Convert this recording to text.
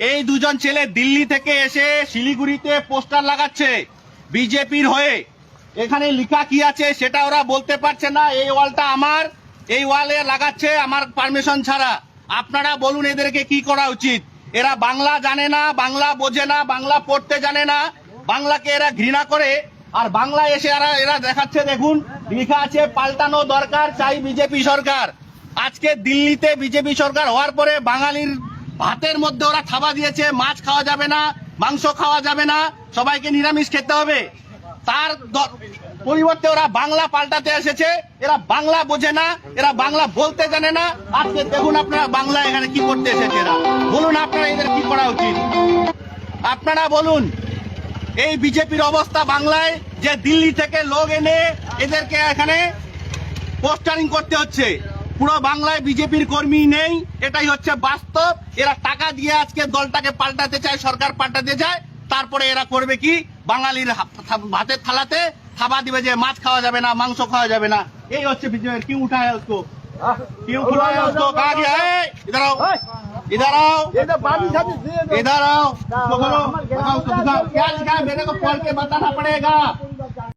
এই দুজন ছেলে দিল্লি থেকে এসে শিলিগুড়িতে পোস্টার লাগাচ্ছে বিজেপির হয়ে। এখানে লেখা কি আছে সেটা ওরা বলতে পারছে না। এই ওয়ালটা আমার, এই ওয়ালে লাগাচ্ছে আমার পারমিশন ছাড়া। আপনারা বলুন এদেরকে কি করা উচিত? এরা বাংলা জানে না, বাংলা বোঝে না, বাংলা পড়তে জানে না, বাংলাকে এরা ঘৃণা করে। আর বাংলা এসে এরা দেখাচ্ছে, দেখুন লেখা আছে পাল্টানো দরকার, চাই বিজেপি সরকার। আজকে দিল্লিতে বিজেপি সরকার হওয়ার পরে বাঙালির ভাতের মধ্যে ওরা থাবা দিয়েছে, মাছ খাওয়া যাবে না, মাংস খাওয়া যাবে না, সবাইকে নিরামিষ খেতে হবে। তার পরিবর্তে ওরা বাংলা পাল্টাতে এসেছে। এরা বাংলা বোঝে না, এরা বাংলা বলতে জানে না। আজকে দেখুন আপনারা বাংলা এখানে কি করতে এসেছে এরা। বলুন আপনারা এদের কি করা উচিত? আপনারা বলুন। এই বিজেপির অবস্থা বাংলায়, যে দিল্লি থেকে লোক এনে এদেরকে এখানে পোস্টারিং করতে হচ্ছে। পুরো বাংলায় বিজেপির কর্মী নেই, এটাই হচ্ছে বাস্তব। এরা টাকা দিয়ে আজকে দলটাকে পাল্টাতে চায়, সরকার পাল্টাতে চায়। তারপরে এরা করবে কি? বাঙালির ভাতের থালাতে থাবা দিবে যে মাছ খাওয়া যাবে না, মাংস খাওয়া যাবে না। এই হচ্ছে বিজেপির। কি উঠায় उसको, क्यों बुलाया उसको? कहा गया है? इधर आओ, इधर आओ, इधर आओ। क्या लिखा है मेरे को पढ़ के बताना पड़ेगा।